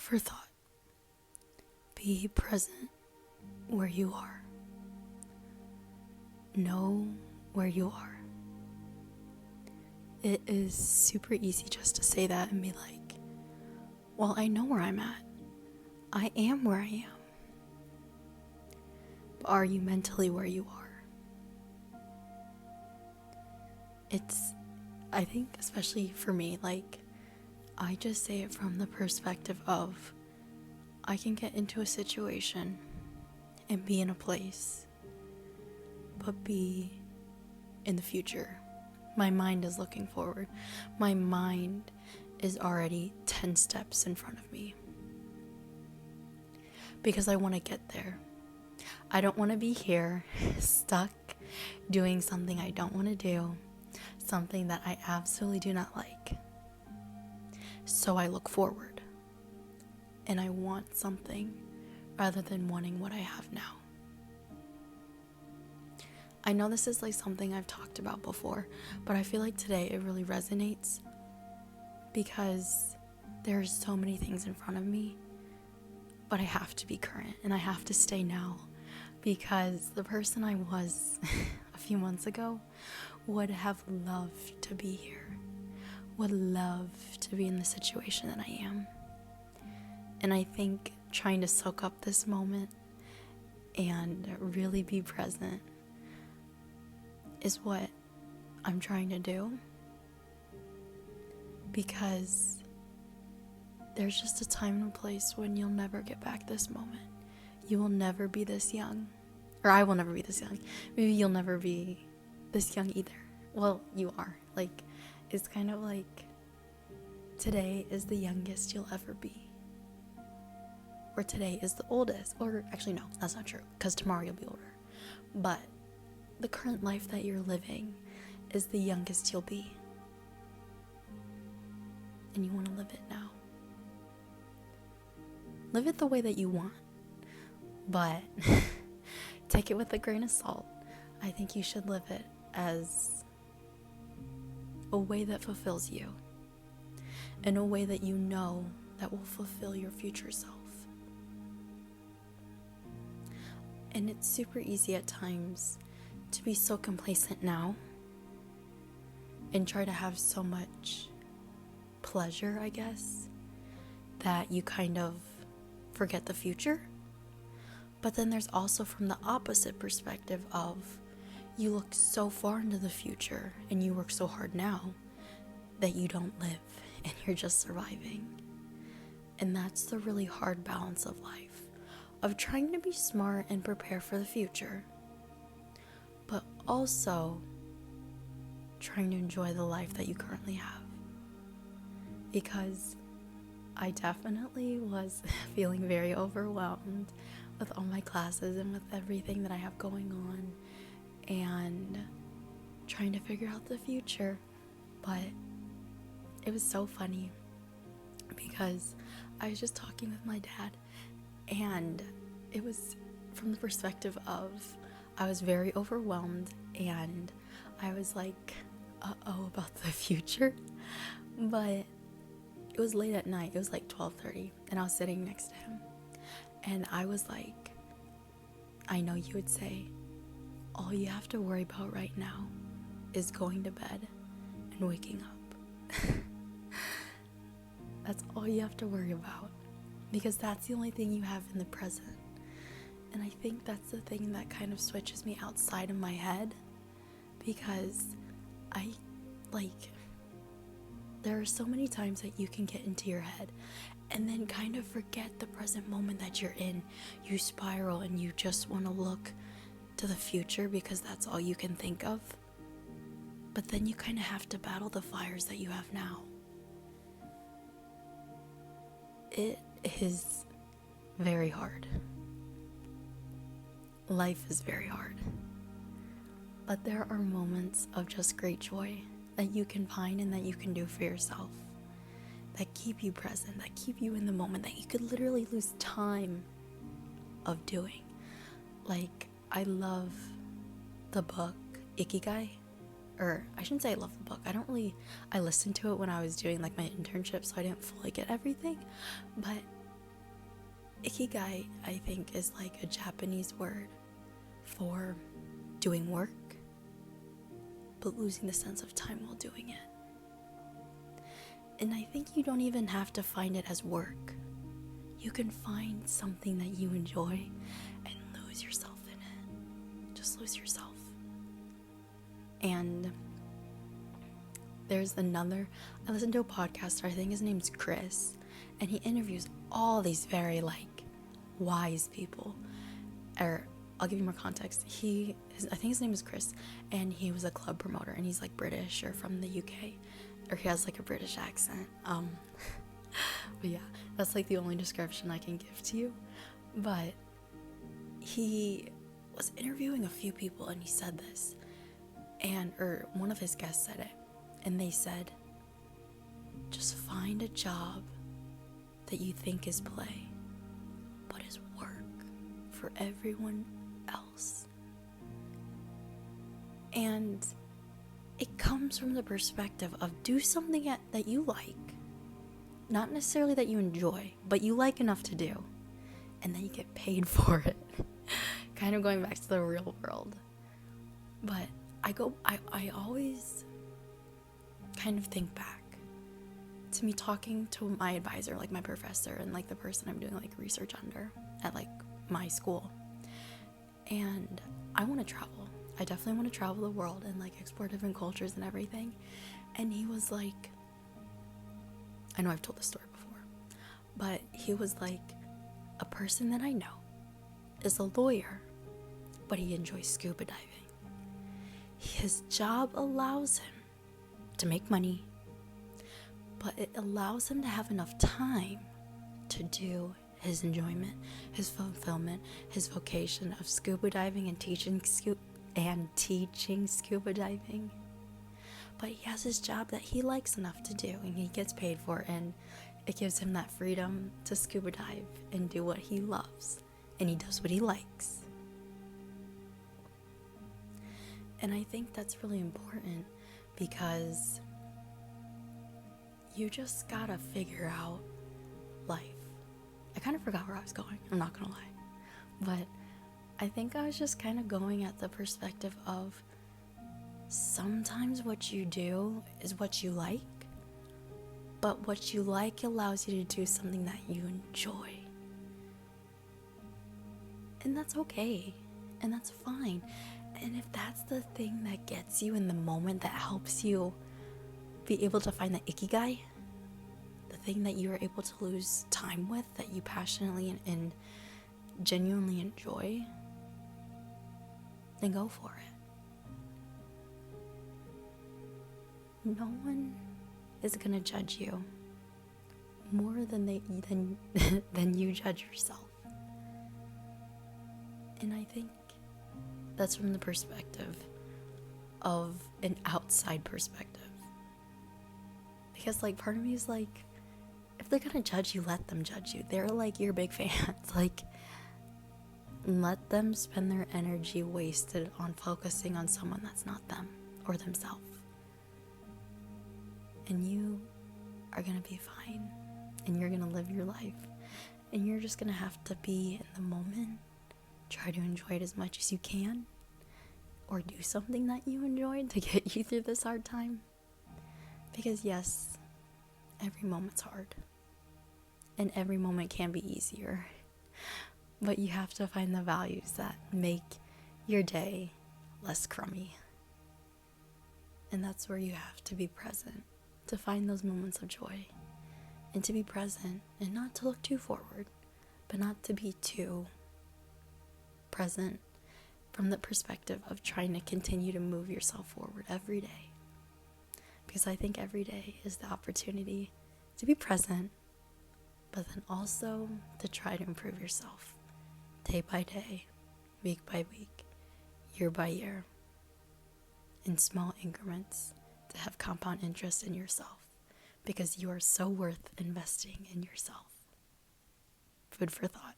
for thought. Be present where you are. Know where you are. It is super easy just to say that and be like, well, I know where I'm at. I am where I am. But are you mentally where you are? I think, especially for me, like, I just say it from the perspective of I can get into a situation and be in a place, but be in the future. My mind is looking forward. My mind is already 10 steps in front of me. Because I want to get there. I don't want to be here, stuck, doing something I don't want to do, something that I absolutely do not like. So I look forward. And I want something rather than wanting what I have now. I know this is like something I've talked about before, but I feel like today it really resonates because there's so many things in front of me, but I have to be current and I have to stay now because the person I was a few months ago would have loved to be here, would love to be in the situation that I am. And I think trying to soak up this moment and really be present is what I'm trying to do, because there's just a time and a place when you'll never get back this moment. You will never be this young, or I will never be this young. Maybe you'll never be this young either. Well, you are. Like, it's kind of like today is the youngest you'll ever be, or today is the oldest, or actually no, that's not true, because tomorrow you'll be older. But the current life that you're living is the youngest you'll be. And you want to live it now. Live it the way that you want. But take it with a grain of salt. I think you should live it as a way that fulfills you. In a way that you know that will fulfill your future self. And it's super easy at times to be so complacent now and try to have so much pleasure, I guess, that you kind of forget the future. But then there's also from the opposite perspective of you look so far into the future and you work so hard now that you don't live and you're just surviving. And that's the really hard balance of life, of trying to be smart and prepare for the future, but also trying to enjoy the life that you currently have. Because I definitely was feeling very overwhelmed with all my classes and with everything that I have going on and trying to figure out the future. But it was so funny because I was just talking with my dad, and it was from the perspective of I was very overwhelmed and I was like, about the future. But it was late at night. It was like 12:30 and I was sitting next to him. And I was like, I know you would say, all you have to worry about right now is going to bed and waking up. That's all you have to worry about. Because that's the only thing you have in the present. And I think that's the thing that kind of switches me outside of my head. Because there are so many times that you can get into your head and then kind of forget the present moment that you're in. You spiral and you just want to look to the future because that's all you can think of. But then you kind of have to battle the fires that you have now. It is very hard. Life is very hard. But there are moments of just great joy that you can find and that you can do for yourself, that keep you present, that keep you in the moment, that you could literally lose time of doing. Like, I love the book Ikigai, or I shouldn't say I love the book. I listened to it when I was doing like my internship, so I didn't fully get everything, but Ikigai, I think, is like a Japanese word for doing work, but losing the sense of time while doing it. And I think you don't even have to find it as work. You can find something that you enjoy and lose yourself in it. Just lose yourself. And there's I listened to a podcaster, I think his name's Chris, and he interviews all these very wise people. Or I'll give you more context. I think his name is Chris, and he was a club promoter, and he's British or from the UK, or he has a British accent. But yeah, that's the only description I can give to you. But he was interviewing a few people, and he said this, or one of his guests said it, and they said, just find a job that you think is play, but is work for everyone else. And it comes from the perspective of do something that you like, not necessarily that you enjoy, but you like enough to do, and then you get paid for it. Kind of going back to the real world. But I always kind of think back to me talking to my advisor, my professor, and the person I'm doing research under at my school. And I want to travel. I definitely want to travel the world and explore different cultures and everything. And he was I know I've told this story before, but he was a person that I know is a lawyer, but he enjoys scuba diving. His job allows him to make money, but it allows him to have enough time to do his enjoyment, his fulfillment, his vocation of scuba diving and teaching scuba diving. But he has his job that he likes enough to do, and he gets paid for it, and it gives him that freedom to scuba dive and do what he loves, and he does what he likes. And I think that's really important, because you just gotta figure out life. I kind of forgot where I was going, I'm not gonna lie. But I think I was just kind of going at the perspective of sometimes what you do is what you like, but what you like allows you to do something that you enjoy. And that's okay, and that's fine. And if that's the thing that gets you in the moment, that helps you be able to find the ikigai, the thing that you're able to lose time with, that you passionately and genuinely enjoy, then go for it. No one is gonna judge you more than than you judge yourself. And I think that's from the perspective of an outside perspective. Because part of me is if they're gonna judge you, let them judge you. They're your big fans. Let them spend their energy wasted on focusing on someone that's not them or themselves. And you are gonna be fine. And you're gonna live your life. And you're just gonna have to be in the moment. Try to enjoy it as much as you can. Or do something that you enjoyed to get you through this hard time. Because yes, every moment's hard. And every moment can be easier. But you have to find the values that make your day less crummy. And that's where you have to be present, to find those moments of joy. And to be present, and not to look too forward, but not to be too present from the perspective of trying to continue to move yourself forward every day. Because I think every day is the opportunity to be present, but then also to try to improve yourself day by day, week by week, year by year, in small increments, to have compound interest in yourself, because you are so worth investing in yourself. Food for thought.